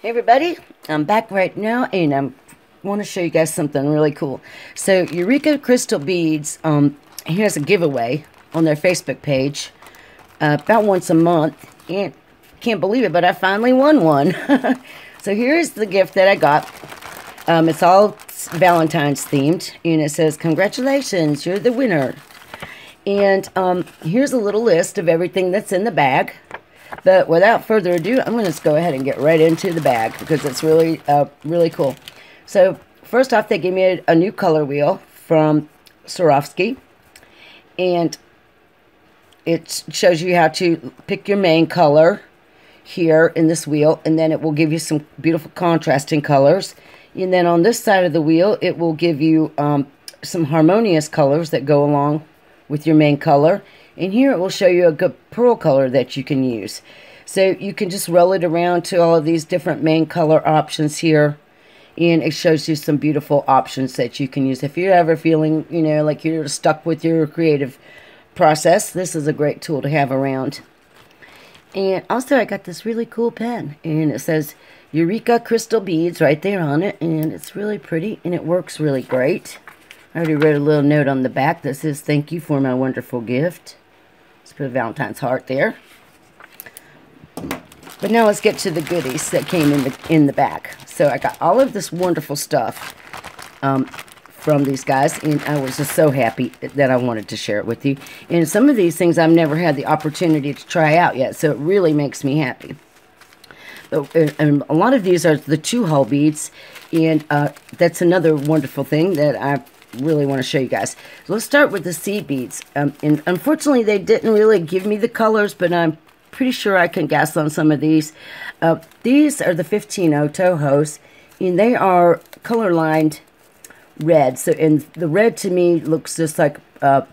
Hey everybody, I'm back right now and I want to show you guys something really cool. So Eureka Crystal Beads here's a giveaway on their Facebook page about once a month, and can't believe it, but I finally won one. So here's the gift that I got. It's all Valentine's themed, and it says, "Congratulations, you're the winner." And here's a little list of everything that's in the bag. But without further ado, I'm going to just go ahead and get right into the bag because it's really, really cool. So first off, they gave me a new color wheel from Swarovski. And it shows you how to pick your main color here in this wheel. And then it will give you some beautiful contrasting colors. And then on this side of the wheel, it will give you some harmonious colors that go along with your main color. And here it will show you a good pearl color that you can use. So you can just roll it around to all of these different main color options here. And it shows you some beautiful options that you can use. If you're ever feeling, you know, like you're stuck with your creative process, this is a great tool to have around. And also I got this really cool pen. And it says Eureka Crystal Beads right there on it. And it's really pretty and it works really great. I already wrote a little note on the back that says, "Thank you for my wonderful gift." Let's put a Valentine's heart there. But now let's get to the goodies that came in the bag. So I got all of this wonderful stuff from these guys, and I was just so happy that I wanted to share it with you. And some of these things I've never had the opportunity to try out yet, so it really makes me happy. And a lot of these are the 2-hole beads, and that's another wonderful thing that I really want to show you guys. So let's start with the seed beads. And unfortunately, they didn't really give me the colors, but I'm pretty sure I can guess on some of these. These are the 15-0 Tohos, and they are color-lined red. So, and the red to me looks just like a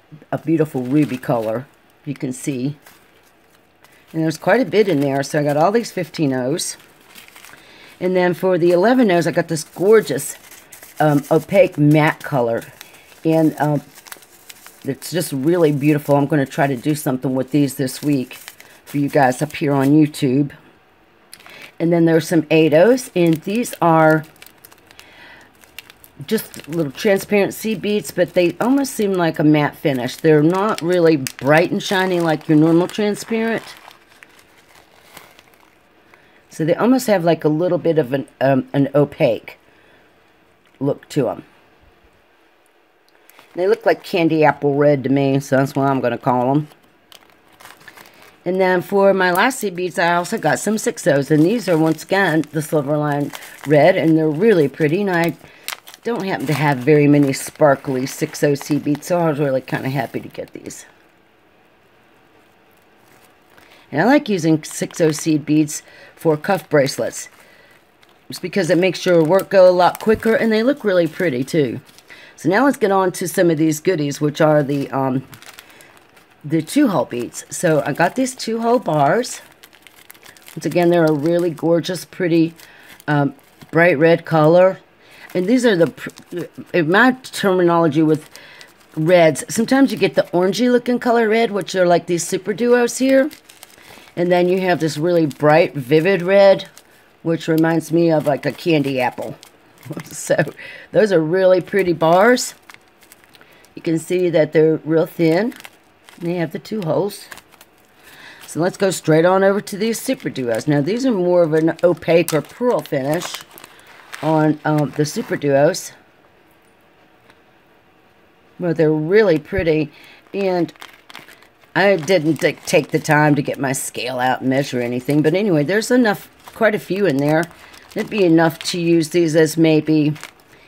beautiful ruby color, you can see. And there's quite a bit in there, so I got all these 15-0s. And then for the 11-0s, I got this gorgeous opaque matte color, and it's just really beautiful. I'm going to try to do something with these this week for you guys up here on YouTube. And then there's some 8-0s, and these are just little transparent seed beads, but they almost seem like a matte finish. They're not really bright and shiny like your normal transparent. So they almost have like a little bit of an opaque look to them. They look like candy apple red to me, so that's what I'm going to call them. And then for my last seed beads, I also got some 6-0s, and these are once again the silver line red, and they're really pretty. And I don't happen to have very many sparkly 6-0 seed beads, so I was really kind of happy to get these. And I like using 6-0 seed beads for cuff bracelets. It's because it makes your work go a lot quicker, and they look really pretty too. So now let's get on to some of these goodies, which are the 2-hole beads. So I got these 2-hole bars. Once again, they're a really gorgeous, pretty, bright red color. And these are in my terminology with reds, sometimes you get the orangey looking color red, which are like these super duos here. And then you have this really bright, vivid red, which reminds me of like a candy apple. So those are really pretty bars. You can see that they're real thin. They have the 2 holes. So let's go straight on over to these super duos. Now these are more of an opaque or pearl finish on the super duos. But they're really pretty. And I didn't take the time to get my scale out and measure anything. But anyway, there's enough, quite a few in there. It'd be enough to use these as maybe,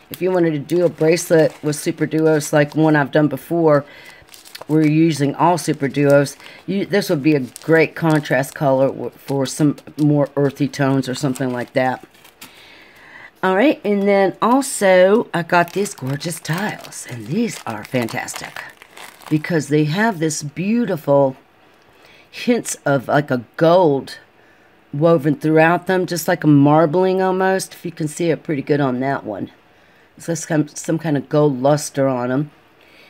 if you wanted to do a bracelet with super duos like one I've done before, we're using all super duos. This would be a great contrast color for some more earthy tones or something like that. Alright, and then also I got these gorgeous tiles, and these are fantastic because they have this beautiful hints of like a gold woven throughout them, just like a marbling almost, if you can see it pretty good on that one. So it's some kind of gold luster on them.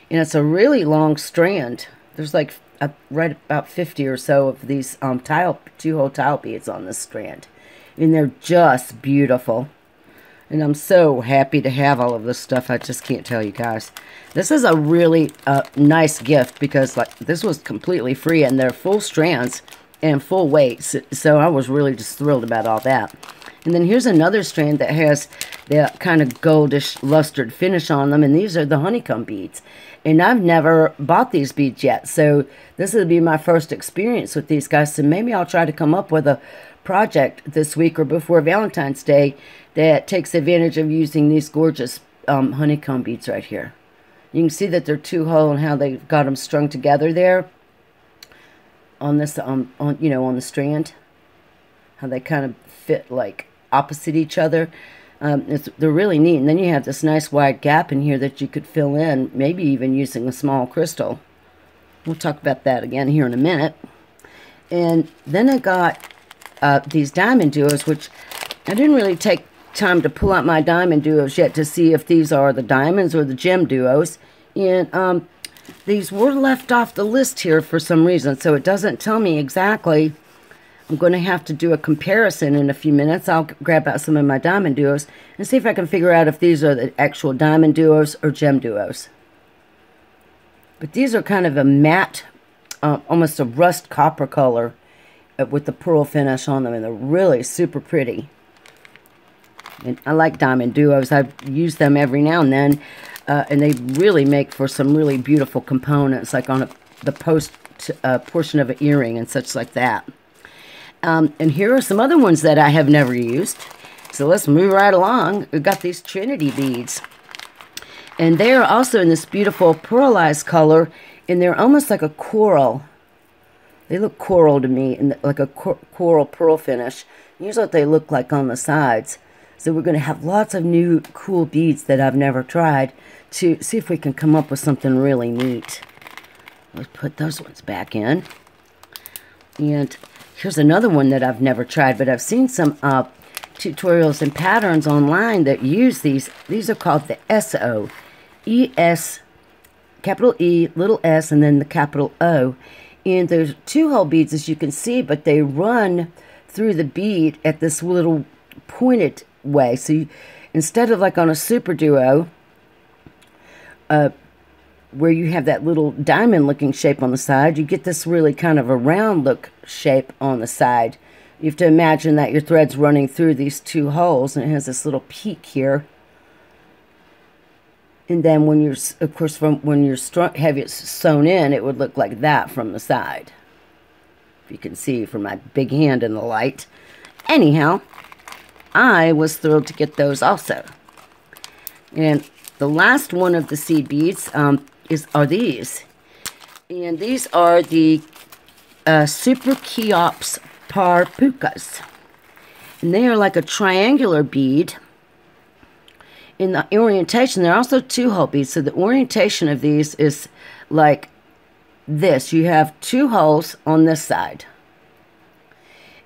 And it's a really long strand. There's like right about 50 or so of these 2-hole tile beads on this strand. And they're just beautiful. And I'm so happy to have all of this stuff. I just can't tell you guys. This is a really nice gift because like this was completely free and they're full strands and full weights. So I was really just thrilled about all that. And then here's another strand that has the kind of goldish lustered finish on them. And these are the honeycomb beads. And I've never bought these beads yet. So this will be my first experience with these guys. So maybe I'll try to come up with a project this week or before Valentine's Day that takes advantage of using these gorgeous honeycomb beads right here. You can see that they're two-hole and how they've got them strung together there on this on the strand. How they kind of fit like opposite each other. They're really neat. And then you have this nice wide gap in here that you could fill in, maybe even using a small crystal. We'll talk about that again here in a minute. And then I got these diamond duos, which I didn't really take time to pull out my diamond duos yet to see if these are the diamonds or the gem duos. And these were left off the list here for some reason, so it doesn't tell me exactly. I'm going to have to do a comparison in a few minutes. I'll grab out some of my diamond duos and see if I can figure out if these are the actual diamond duos or gem duos. But these are kind of a matte, almost a rust copper color with the pearl finish on them, and they're really super pretty. And I like diamond duos. I use them every now and then, and they really make for some really beautiful components, like on the post portion of an earring and such like that. And here are some other ones that I have never used. So let's move right along. We've got these Trinity beads. And they are also in this beautiful pearlized color, and they're almost like a coral. They look coral to me, and like a coral pearl finish. Here's what they look like on the sides. So we're going to have lots of new cool beads that I've never tried to see if we can come up with something really neat. Let's put those ones back in. And here's another one that I've never tried, but I've seen some tutorials and patterns online that use these. These are called the OES, capital E, little s, and then the capital O. And there's two-hole beads, as you can see, but they run through the bead at this little pointed way. So instead of like on a super duo, where you have that little diamond-looking shape on the side, you get this really kind of a round-look shape on the side. You have to imagine that your thread's running through these two holes, and it has this little peak here. And then when you're, of course, when you're have it sewn in, it would look like that from the side. If you can see from my big hand in the light. Anyhow, I was thrilled to get those also. And the last one of the seed beads are these. And these are the Super Cheops Parpukas. And they are like a triangular bead. In the orientation, they're also two-hole beads. So the orientation of these is like this. You have two holes on this side.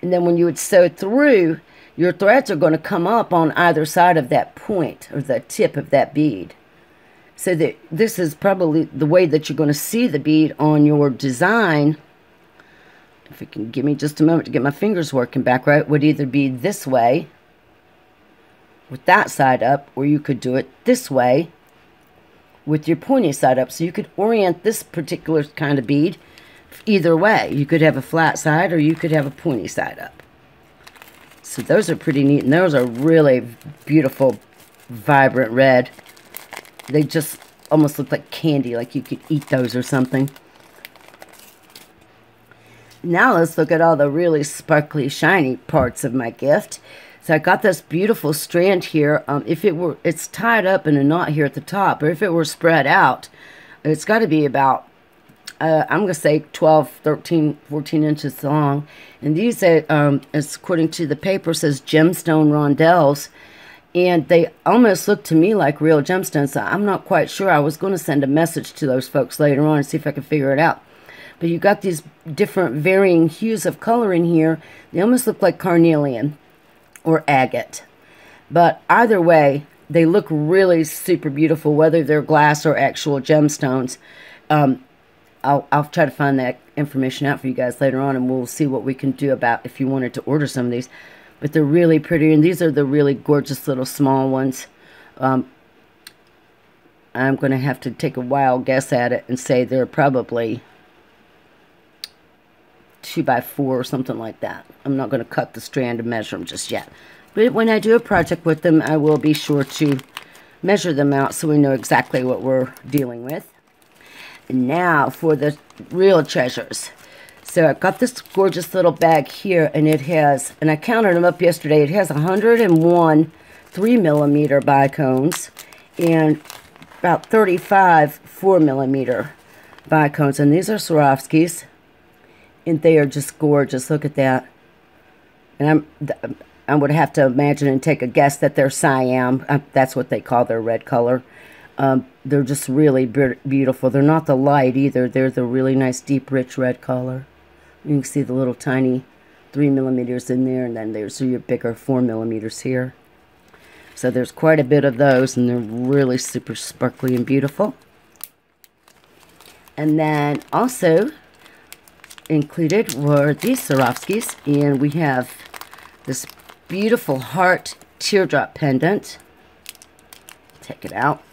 And then when you would sew through, your threads are going to come up on either side of that point or the tip of that bead. So that this is probably the way that you're going to see the bead on your design. If you can give me just a moment to get my fingers working back right, would either be this way with that side up, or you could do it this way with your pointy side up. So you could orient this particular kind of bead either way. You could have a flat side or you could have a pointy side up. So those are pretty neat, and those are really beautiful, vibrant red. They just almost look like candy, like you could eat those or something. Now let's look at all the really sparkly, shiny parts of my gift. So I got this beautiful strand here. It's tied up in a knot here at the top, or if it were spread out, it's got to be about, I'm going to say 12, 13, 14 inches long. And these, as according to the paper, says gemstone rondelles. And they almost look to me like real gemstones. So I'm not quite sure. I was going to send a message to those folks later on and see if I could figure it out. But you got these different varying hues of color in here. They almost look like carnelian or agate. But either way, they look really super beautiful, whether they're glass or actual gemstones. I'll try to find that information out for you guys later on, and we'll see what we can do about if you wanted to order some of these. but they're really pretty, and these are the really gorgeous little small ones. I'm going to have to take a wild guess at it and say they're probably 2x4 or something like that. I'm not going to cut the strand and measure them just yet. But when I do a project with them, I will be sure to measure them out so we know exactly what we're dealing with. And now for the real treasures. So I've got this gorgeous little bag here, and it has, and I counted them up yesterday, it has 101 3mm bicones and about 35 4mm bicones. And these are Swarovskis, and they are just gorgeous. Look at that. And I would have to imagine and take a guess that they're cyan. That's what they call their red color. They're just really beautiful. They're not the light either. They're the really nice, deep, rich red color. You can see the little tiny 3mm in there, and then there's your bigger 4mm here. So there's quite a bit of those, and they're really super sparkly and beautiful. And then also included were these Swarovskis, and we have this beautiful heart teardrop pendant. Take it out.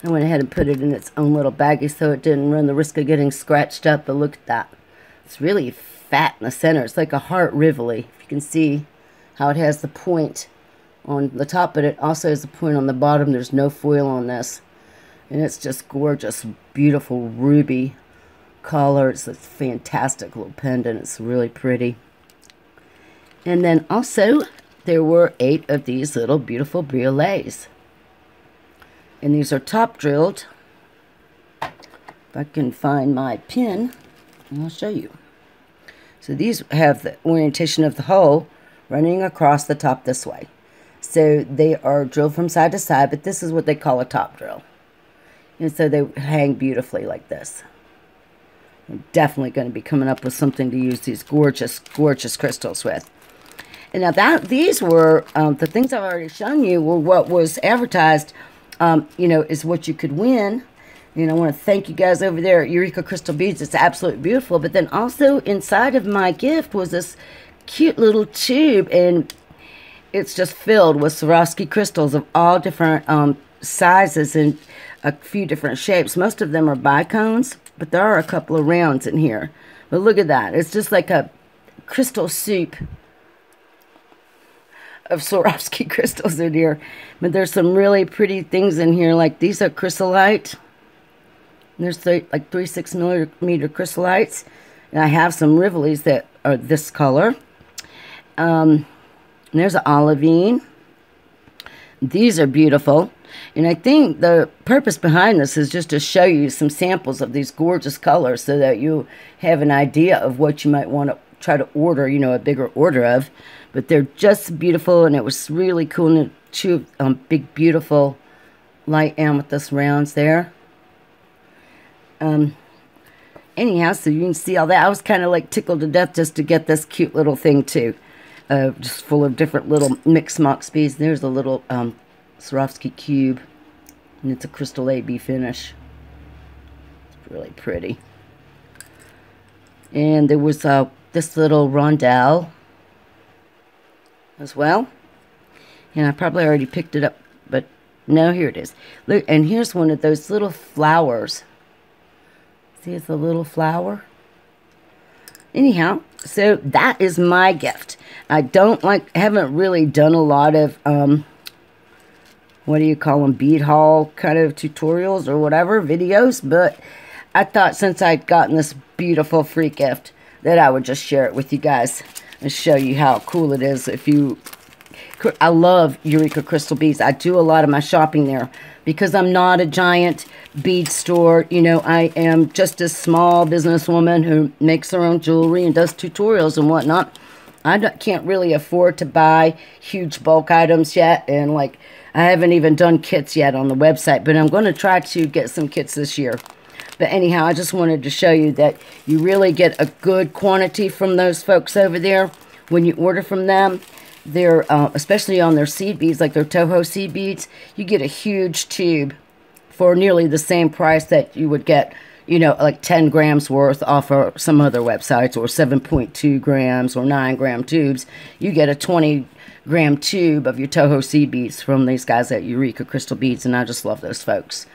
I went ahead and put it in its own little baggie so it didn't run the risk of getting scratched up, but look at that. It's really fat in the center. It's like a heart rivoli. If you can see how it has the point on the top, but it also has the point on the bottom. There's no foil on this. And it's just gorgeous, beautiful ruby color. It's a fantastic little pendant. It's really pretty. And then also, there were 8 of these little beautiful briolets. And these are top drilled. If I can find my pin, I'll show you. So these have the orientation of the hole running across the top this way. So they are drilled from side to side, but this is what they call a top drill. And so they hang beautifully like this. I'm definitely going to be coming up with something to use these gorgeous, gorgeous crystals with. And now these were, the things I've already shown you were what was advertised, you know, is what you could win. And I want to thank you guys over there at Eureka Crystal Beads. It's absolutely beautiful. But then also inside of my gift was this cute little tube, and it's just filled with Swarovski crystals of all different sizes and a few different shapes. Most of them are bicones, but there are a couple of rounds in here. But look at that. It's just like a crystal soup of Swarovski crystals in here. But there's some really pretty things in here, like these are chrysolite. There's like 3-6mm chrysolites. And I have some rivolis that are this color. And there's an olivine. These are beautiful. And I think the purpose behind this is just to show you some samples of these gorgeous colors so that you have an idea of what you might want to try to order, you know, a bigger order of. But they're just beautiful, and it was really cool. And 2 big, beautiful light amethyst rounds there. Anyhow, so you can see all that. I was kind of like tickled to death just to get this cute little thing too. Just full of different little mixed mock beads. There's a little Swarovski cube, and it's a crystal AB finish. It's really pretty. And there was this little rondelle as well. And I probably already picked it up, but no, here it is. Look, and here's one of those little flowers. See, it's a little flower. Anyhow, so that is my gift. I haven't really done a lot of, what do you call them, bead haul kind of tutorials or whatever, videos, but I thought since I'd gotten this beautiful free gift that I would just share it with you guys and show you how cool it is. I love Eureka Crystal Beads. I do a lot of my shopping there because I'm not a giant bead store. You know, I am just a small businesswoman who makes her own jewelry and does tutorials and whatnot. I can't really afford to buy huge bulk items yet, and like I haven't even done kits yet on the website, but I'm going to try to get some kits this year. But anyhow, I just wanted to show you that you really get a good quantity from those folks over there when you order from them. They're, especially on their seed beads, like their Toho seed beads, you get a huge tube for nearly the same price that you would get you know, like 10 grams worth off of some other websites, or 7.2 grams or 9-gram tubes. You get a 20-gram tube of your Toho seed beads from these guys at Eureka Crystal Beads, and I just love those folks.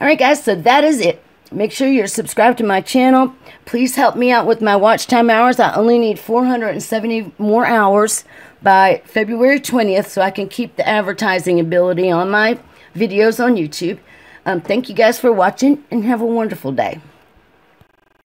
All right, guys, so that is it. Make sure you're subscribed to my channel. Please help me out with my watch time hours. I only need 470 more hours by February 20th so I can keep the advertising ability on my videos on YouTube. Thank you guys for watching, and have a wonderful day.